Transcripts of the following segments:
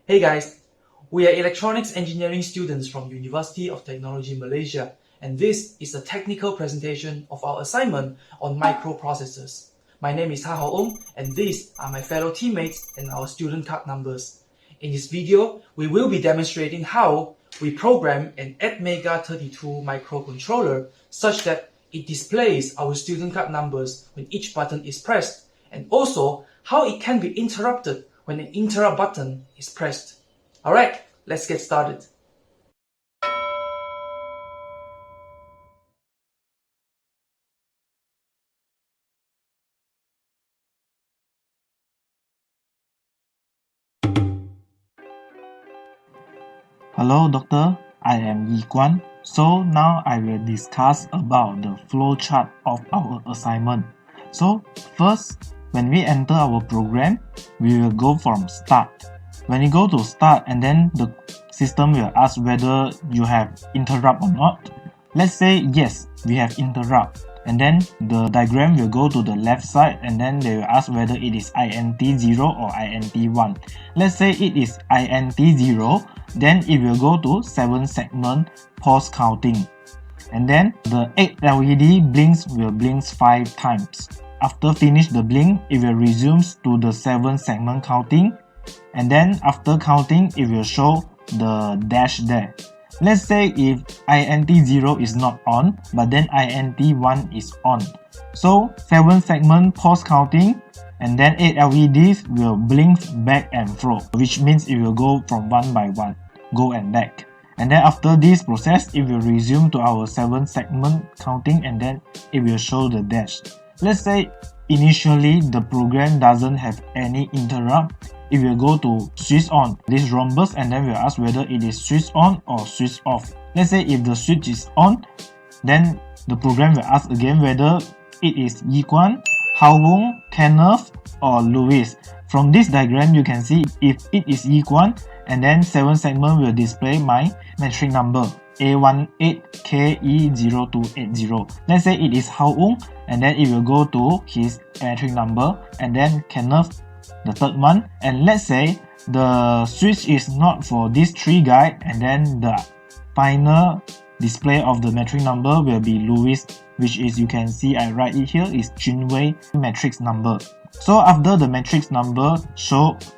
Hey guys, we are electronics engineering students from University of Technology Malaysia, and this is a technical presentation of our assignment on microprocessors. My name is Ung, and these are my fellow teammates and our student card numbers. In this video, we will be demonstrating how we program an ATmega32 microcontroller such that it displays our student card numbers when each button is pressed, and also how it can be interrupted when an interrupt button is pressed. Alright, let's get started. Hello doctor, I am Yi Quan. So now I will discuss about the flowchart of our assignment. So first, when we enter our program, we will go from start. When you go to start and then the system will ask whether you have interrupt or not. Let's say yes, we have interrupt. And then the diagram will go to the left side and then they will ask whether it is INT0 or INT1. Let's say it is INT0, then it will go to 7 segment pause counting. And then the 8 LED blinks will blink 5 times. After finish the blink, it will resume to the 7 segment counting. And then after counting, it will show the dash there. Let's say if INT0 is not on, but then INT1 is on. So 7 segment pause counting and then 8 LEDs will blink back and forth, which means it will go from one by one, go and back. And then after this process, it will resume to our 7 segment counting and then it will show the dash. Let's say initially the program doesn't have any interrupt. It will go to switch on this rhombus and then we'll ask whether it is switch on or switch off. Let's say if the switch is on, then the program will ask again whether it is Yi Quan, Ung, Kenneth or Louis. From this diagram you can see if it is Yi Quan, and then 7 segment will display my metric number A18KE0280. Let's say it is Ung, and then it will go to his metric number, and then Kenneth the third one. And let's say the switch is not for these 3 guys, and then the final display of the metric number will be Louis, which is, you can see I write it here, is Chun Wei matrix number. So after the matrix number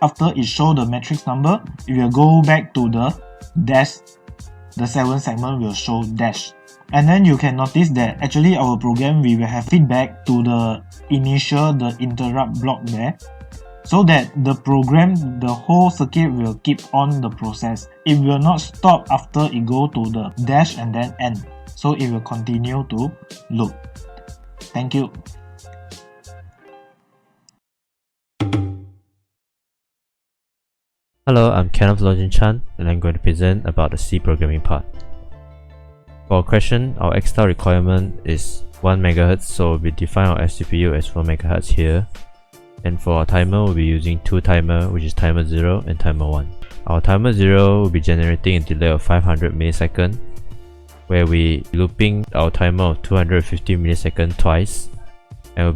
after it show the matrix number, it will go back to the dash. The 7 segment will show dash. And then you can notice that actually our program, we will have feedback to the interrupt block there, so that the program, the whole circuit will keep on the process. It will not stop after it go to the dash and then end. So it will continue to loop. Thank you. Hello, I'm Kenneth Lo and I'm going to present about the C programming part. For our question, our X star requirement is 1 MHz, so we define our SCPU as 4 MHz here. And for our timer, we'll be using 2 timers, which is timer 0 and timer 1. Our timer 0 will be generating a delay of 500 milliseconds, where we looping our timer of 250 milliseconds twice, and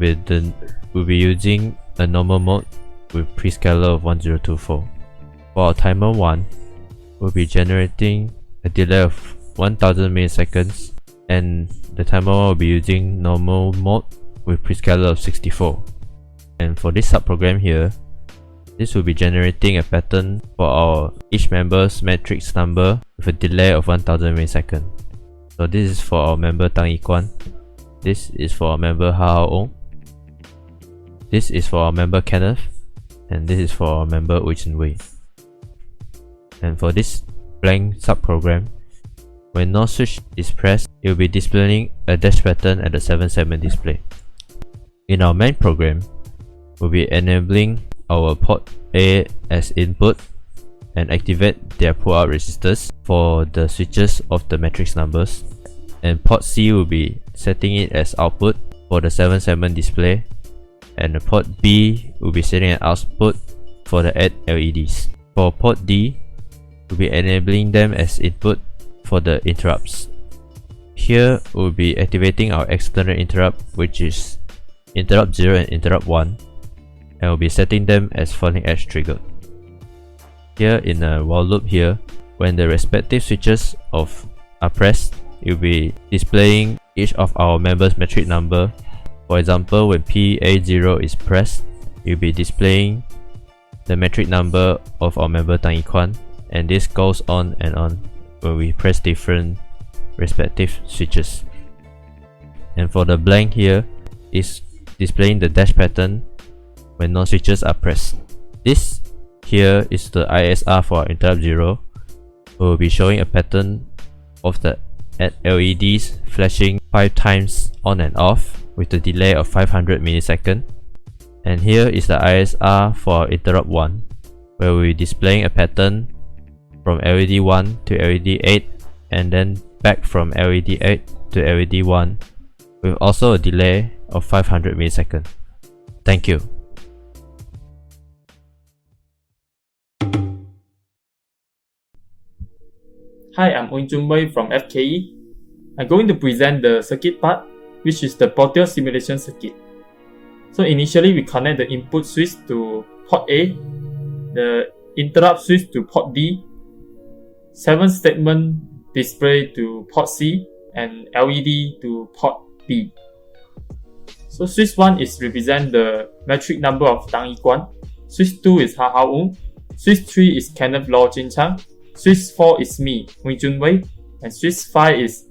we'll be using a normal mode with prescaler of 1024. For our timer 1, we'll be generating a delay of 1000 milliseconds, and the timer 1 will be using normal mode with prescaler of 64. And for this subprogram here, this will be generating a pattern for our each member's matrix number with a delay of 1000 milliseconds. So this is for our member Tang Yi Quan, this is for our member Ung, this is for our member Kenneth, and this is for our member Ooi Chun Wei. And for this blank subprogram, when no switch is pressed, it will be displaying a dash pattern at the 7 segment display. In our main program, we'll be enabling our port A as input and activate their pull-out resistors for the switches of the matrix numbers, and port C will be setting it as output for the 7 segment display, and the port B will be setting an output for the 8 LEDs. For port D, we'll be enabling them as input for the interrupts. Here we'll be activating our external interrupt, which is interrupt 0 and interrupt 1, and we'll be setting them as falling edge trigger. here in a while loop here, when the respective switches are pressed, it will be displaying each of our members' metric number. For example, when PA0 is pressed, it will be displaying the metric number of our member Tang Yi Quan, and this goes on and on when we press different respective switches. And for the blank here is displaying the dash pattern when no switches are pressed. This here is the ISR for interrupt 0. We will be showing a pattern of the LEDs flashing 5 times on and off with a delay of 500 milliseconds. And here is the ISR for interrupt 1, where we will be displaying a pattern from LED 1 to LED 8 and then back from LED 8 to LED 1 with also a delay of 500 milliseconds. Thank you. Hi, I'm Ooi Chun Wei from FKE. I'm going to present the circuit part, which is the Portal simulation circuit. So initially we connect the input switch to port A, the interrupt switch to port D, 7 statement display to port C, and LED to port B. So switch 1 is represent the metric number of Tang Yi Quan, switch 2 is Ung, switch 3 is Kenneth Lo, switch 4 is me, Ooi Chun Wei, and switch 5 is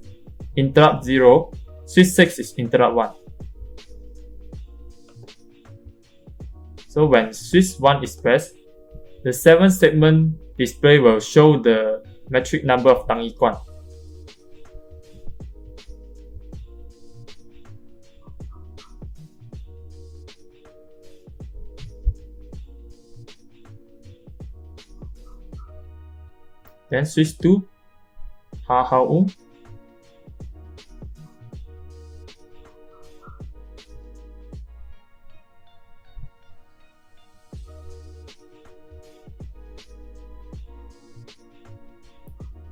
interrupt 0, switch 6 is interrupt 1. So when switch 1 is pressed, the 7 statement display will show the metric number of Tang Yi Quan. Then switch 2, Ung.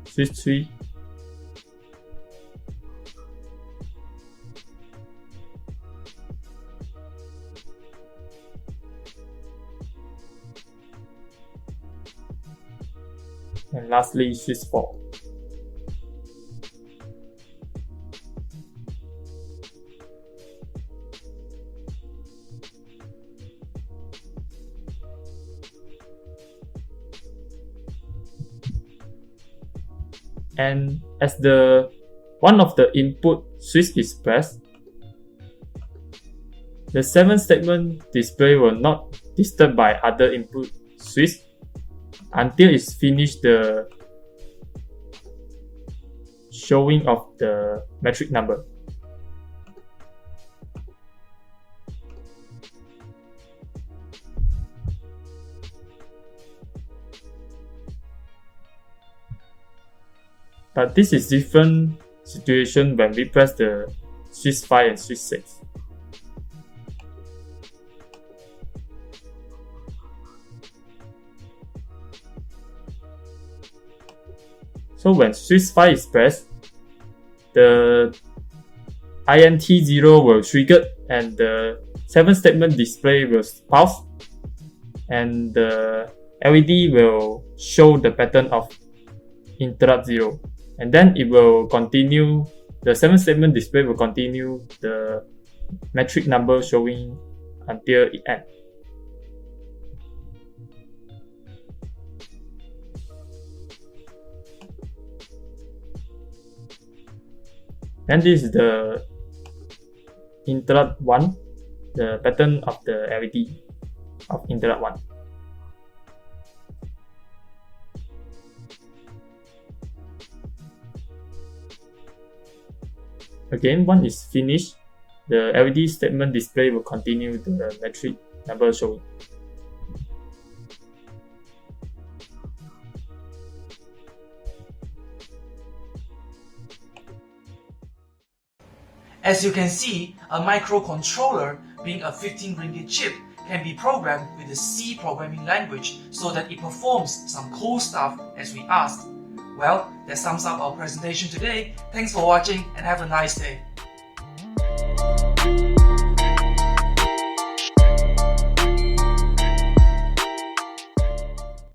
Switch 3, and lastly switch 4. And as one of the input switch is pressed, the 7 statement display will not disturbed by other input switch until it's finished the showing of the metric number. But this is different situation when we press the switch 5 and switch 6. So when switch 5 is pressed, the INT0 will trigger and the 7 statement display will pause, and the LED will show the pattern of interrupt 0. And then it will continue, the 7 statement display will continue the metric number showing until it ends. And this is the interrupt 1, the pattern of the LED of interrupt 1. Again, once it's finished, the LED statement display will continue the metric number showing. As you can see, a microcontroller, being a 15 ringgit chip, can be programmed with the C programming language so that it performs some cool stuff as we asked. Well, that sums up our presentation today. Thanks for watching and have a nice day.